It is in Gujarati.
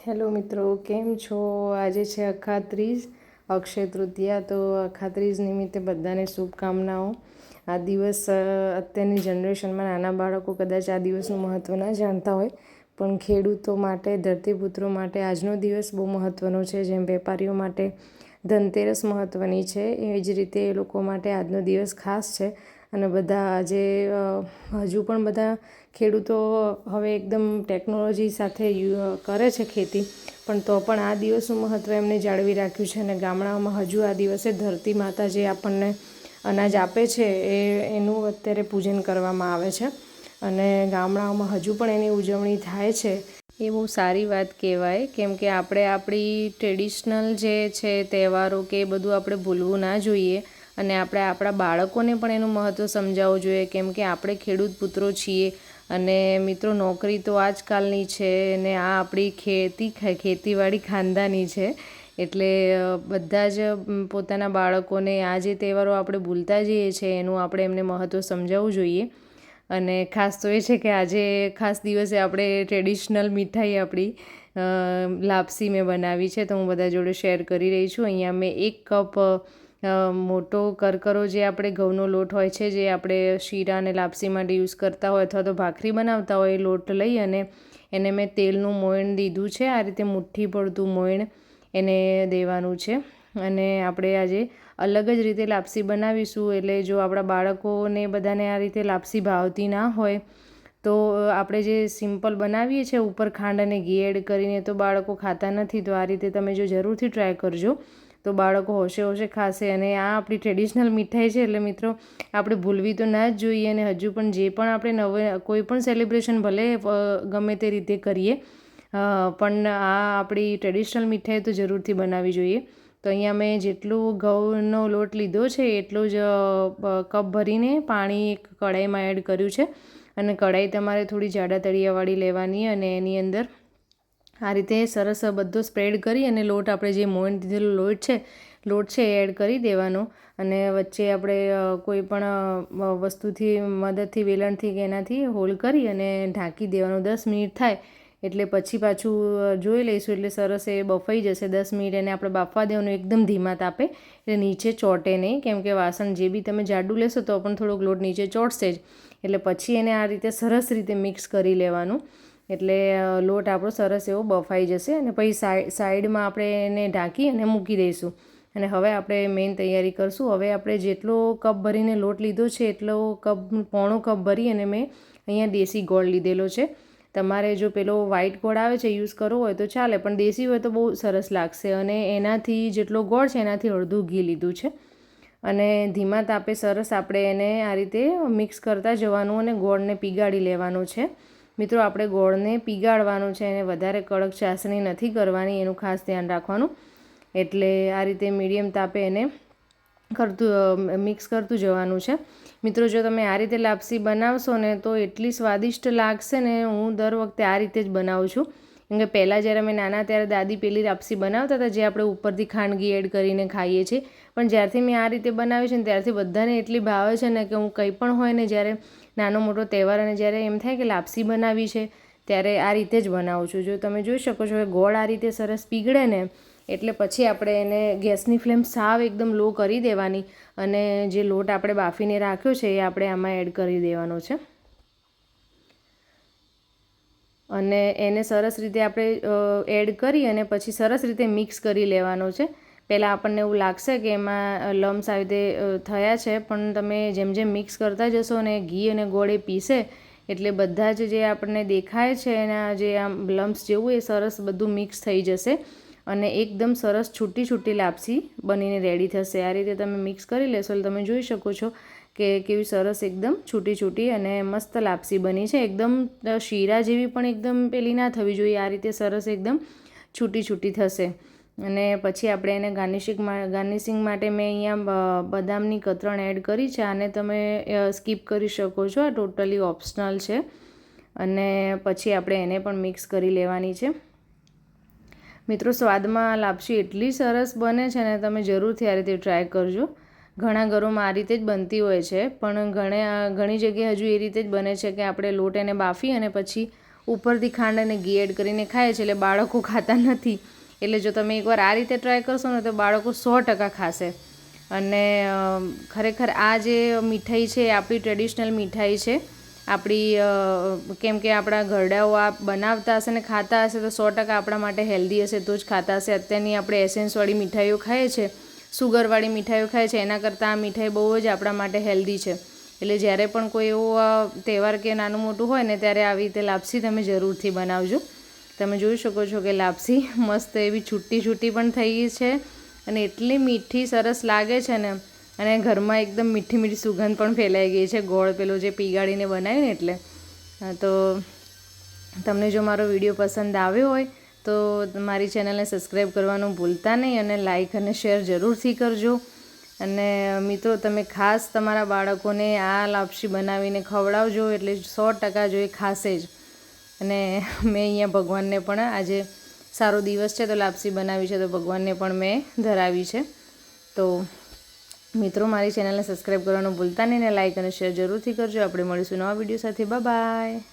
હેલો મિત્રો, કેમ છો? આજે છે અખાત્રીજ, અક્ષય તૃતીયા. તો અખાત્રીજ નિમિત્તે બધાને શુભકામનાઓ. આ દિવસ અત્યારની જનરેશનમાં નાના બાળકો કદાચ આ દિવસનું મહત્ત્વ ના જાણતા હોય, પણ ખેડૂતો માટે, ધરતીપુત્રો માટે આજનો દિવસ બહુ મહત્ત્વનો છે. જેમ વેપારીઓ માટે ધનતેરસ મહત્ત્વની છે, એવી જ રીતે એ લોકો માટે આજનો દિવસ ખાસ છે. અને બધા આજે હજુ પણ બધા ખેડૂતો હવે એકદમ ટેકનોલોજી સાથે કરે છે ખેતી, પણ તો પણ આ દિવસનું મહત્ત્વ એમને જાળવી રાખ્યું છે. અને ગામડાઓમાં હજુ આ દિવસે ધરતી માતા જે આપણને અનાજ આપે છે એનું અત્યારે પૂજન કરવામાં આવે છે. અને ગામડાઓમાં હજુ પણ એની ઉજવણી થાય છે. એ બહુ સારી વાત કહેવાય, કેમ કે આપણે આપણી ટ્રેડિશનલ જે છે તહેવારો કે એ બધું આપણે ભૂલવું ના જોઈએ. અને આપણે આપણા બાળકોને પણ એનું મહત્ત્વ સમજાવવું જોઈએ, કેમ કે આપણે ખેડૂત પુત્રો છીએ. અને મિત્રો, નોકરી તો આજકાલની છે ને આ આપણી ખેતીવાડી ખાનદાની છે. એટલે બધા જ પોતાના બાળકોને આ જે તહેવારો આપણે ભૂલતા જઈએ છીએ એનું આપણે એમને મહત્ત્વ સમજાવવું જોઈએ. અને ખાસ તો એ છે કે આજે ખાસ દિવસે આપણે ટ્રેડિશનલ મીઠાઈ આપણી લાપસી મેં બનાવી છે, તો હું બધા જોડે શેર કરી રહી છું. અહીંયા મેં 1 કપ મોટો કરકરો જે આપણે ઘઉંનો લોટ હોય છે, જે આપણે શીરા અને લાપસી માટે યુઝ કરતા હોય અથવા તો ભાખરી બનાવતા હોય, એ લોટ લઈ અને એને મેં તેલનું મોયણ દીધું છે. આ રીતે મુઠ્ઠી પડતું મોયણ એને દેવાનું છે. અને આપણે આજે અલગ જ રીતે લાપસી બનાવીશું. એટલે જો આપણા બાળકોને બધાને આ રીતે લાપસી ભાવતી ના હોય તો આપણે જે સિમ્પલ બનાવીએ છીએ ઉપર ખાંડ અને ઘી એડ કરીને, તો બાળકો ખાતા નથી. તો આ રીતે તમે જો જરૂરથી ટ્રાય કરજો, તો બાળકો હોશે હોશે ખાશે. અને આ આપણી ટ્રેડિશનલ મીઠાઈ છે, એટલે મિત્રો આપણે ભૂલવી તો ના જ જોઈએ. અને હજુ પણ જે પણ આપણે કોઈ પણ સેલિબ્રેશન ભલે ગમે તે રીતે કરીએ, પણ આ આપણી ટ્રેડિશનલ મીઠાઈ તો જરૂરથી બનાવવી જોઈએ. તો અહીંયા મેં જેટલું ઘઉંનો લોટ લીધો છે એટલું જ કપ ભરીને પાણી એક કઢાઈમાં એડ કર્યું છે. અને કઢાઈ તમારે થોડી જાડા તળિયાવાળી લેવાની, અને એની અંદર આ રીતે સરસ બધો સ્પ્રેડ કરી અને લોટ આપણે જે મોઈન દીધેલો લોટ છે એ એડ કરી દેવાનો. અને વચ્ચે આપણે કોઈ પણ વસ્તુથી મદદથી, વેલણથી કે એનાથી હોલ કરી અને ઢાંકી દેવાનું. 10 મિનિટ થાય એટલે પછી પાછું જોઈ લઈશું, એટલે સરસ એ બફાઈ જશે. 10 મિનિટ એને આપણે બાફવા દેવાનું એકદમ ધીમા તાપે, એટલે નીચે ચોંટે નહીં. કેમ કે વાસણ જે બી તમે જાડું લેશો તો પણ થોડોક લોટ નીચે ચોંટશે જ. એટલે પછી એને આ રીતે સરસ રીતે મિક્સ કરી લેવાનું, એટલે લોટ આપણો સરસ એવો બફાઈ જશે. અને પછી સાઈડમાં આપણે એને ઢાંકી અને મૂકી દઈશું. અને હવે આપણે મેઇન તૈયારી કરશું. હવે આપણે જેટલો કપ ભરીને લોટ લીધો છે એટલો પોણો કપ ભરી અને મેં અહીંયા દેશી ગોળ લીધેલો છે. તમારે જો પેલો વ્હાઈટ ગોળ આવે છે યુઝ કરવો હોય તો ચાલે, પણ દેશી હોય તો બહુ સરસ લાગશે. અને એનાથી જેટલો ગોળ છે એનાથી અડધું ઘી લીધું છે. અને ધીમા તાપે સરસ આપણે એને આ રીતે મિક્સ કરતા જવાનું અને ગોળને પીગાળી લેવાનો છે. મિત્રો, આપણે ગોળને પીગાળવાનો છે, એને વધારે કડક ચાસણી નથી કરવાની, એનું ખાસ ધ્યાન રાખવાનું. એટલે આ રીતે મીડિયમ તાપે એને મિક્સ કરતું જવાનું છે. મિત્રો, જો તમે આ રીતે લાપસી બનાવશો ને તો એટલી સ્વાદિષ્ટ લાગશે ને. હું દર વખતે આ રીતે જ બનાવું છું, કેમ કે પહેલાં જ્યારે અમે નાના ત્યારે દાદી પેલી લાપસી બનાવતા હતા, જે આપણે ઉપરથી ખાંડ ઘી એડ કરીને ખાઈએ છીએ. પણ જ્યારથી મેં આ રીતે બનાવી છે ને ત્યારથી બધાને એટલી ભાવે છે ને કે હું કંઈ પણ હોય ને, જ્યારે નાનો મોટો તહેવાર અને જ્યારે એમ થાય કે લાપસી બનાવી છે, ત્યારે આ રીતે જ બનાવું છું. જો તમે જોઈ શકો છો કે ગોળ આ રીતે સરસ પીગળે ને, એટલે પછી આપણે એને ગેસની ફ્લેમ સાવ એકદમ લો કરી દેવાની. અને જે લોટ આપણે બાફીને રાખ્યો છે એ આપણે આમાં એડ કરી દેવાનો છે. અને એને સરસ રીતે આપણે એડ કરી અને પછી સરસ રીતે મિક્સ કરી લેવાનો છે. પહેલાં આપણને એવું લાગશે કે એમાં લમ્સ આવી રીતે થયા છે, પણ તમે જેમ જેમ મિક્સ કરતા જશો ને ઘી અને ગોળ એ પીસે, એટલે બધા જ જે આપણને દેખાય છે એના જે આમ લમ્સ જેવું, એ સરસ બધું મિક્સ થઈ જશે. અને એકદમ સરસ છૂટી છૂટી લાપસી બનીને રેડી થશે. આ રીતે તમે મિક્સ કરી લેશો એટલે તમે જોઈ શકો છો કે કેવી સરસ એકદમ છૂટી છૂટી અને મસ્ત લાપસી બની છે. એકદમ શીરા જેવી પણ એકદમ પેલી ના થવી જોઈએ, આ રીતે સરસ એકદમ છૂટી છૂટી થશે. અને પછી આપણે એને ગાર્નિશિંગ માટે મેં અહીંયા બદામની કતરણ એડ કરી છે. આને તમે સ્કીપ કરી શકો છો, આ ટોટલી ઓપ્શનલ છે. અને પછી આપણે એને પણ મિક્સ કરી લેવાની છે. મિત્રો, સ્વાદમાં લાપસી એટલી સરસ બને છે ને, તમે જરૂરથી આ રીતે ટ્રાય કરજો. ઘણા ઘરોમાં આ રીતે જ બનતી હોય છે, પણ ઘણી જગ્યાએ હજુ એ રીતે જ બને છે કે આપણે લોટ એને બાફી અને પછી ઉપરથી ખાંડ અને ઘી એડ કરીને ખાય છે, એટલે બાળકો ખાતા નથી. એટલે જો તમે એકવાર આ રીતે ટ્રાય કરશો ને તો બાળકો 100% ખાશે. અને ખરેખર આ જે મીઠાઈ છે એ આપણી ટ્રેડિશનલ મીઠાઈ છે આપણી, કેમ કે આપણા ઘરડાઓ આ બનાવતા હશે ને ખાતા હશે તો 100% આપણા માટે હેલ્ધી હશે તો જ ખાતા હશે. અત્યારની આપણે એસેન્સવાળી મીઠાઈઓ ખાઈએ છીએ, સુગરવાળી મીઠાઈઓ ખાય છે, એના કરતાં આ મીઠાઈ બહુ જ આપણા માટે હેલ્ધી છે. એટલે જ્યારે પણ કોઈ એવો તહેવાર કે નાનું મોટું હોય ને ત્યારે આવી રીતે લાપસી તમે જરૂરથી બનાવજો. તમે જોઈ શકો છો કે લાપસી મસ્ત એવી છૂટી છૂટી પણ થઈ ગઈ છે અને એટલી મીઠી સરસ લાગે છે ને, અને ઘરમાં એકદમ મીઠી મીઠી સુગંધ પણ ફેલાઈ ગઈ છે, ગોળ પેલો જે પીગાળીને બનાવ્યું ને એટલે. તો તમને જો મારો વિડીયો પસંદ આવ્યો હોય તો મારી ચેનલને સબસ્ક્રાઈબ કરવાનું ભૂલતા નહીં અને લાઈક અને શેર જરૂરથી કરજો. અને મિત્રો તમે ખાસ તમારા બાળકોને આ લાપસી બનાવીને ખવડાવજો, એટલે 100% જો એ ખાશે જ. અને મેં અહીંયા ભગવાનને પણ આજે સારો દિવસ છે તો લાપસી બનાવી છે, તો ભગવાનને પણ મેં ધરાવી છે. તો મિત્રો મારી ચેનલને સબસ્ક્રાઈબ કરવાનું ભૂલતા નહીં ને લાઈક અને શેર જરૂરથી કરજો. આપણે મળીશું નવા વિડીયો સાથે. Bye bye.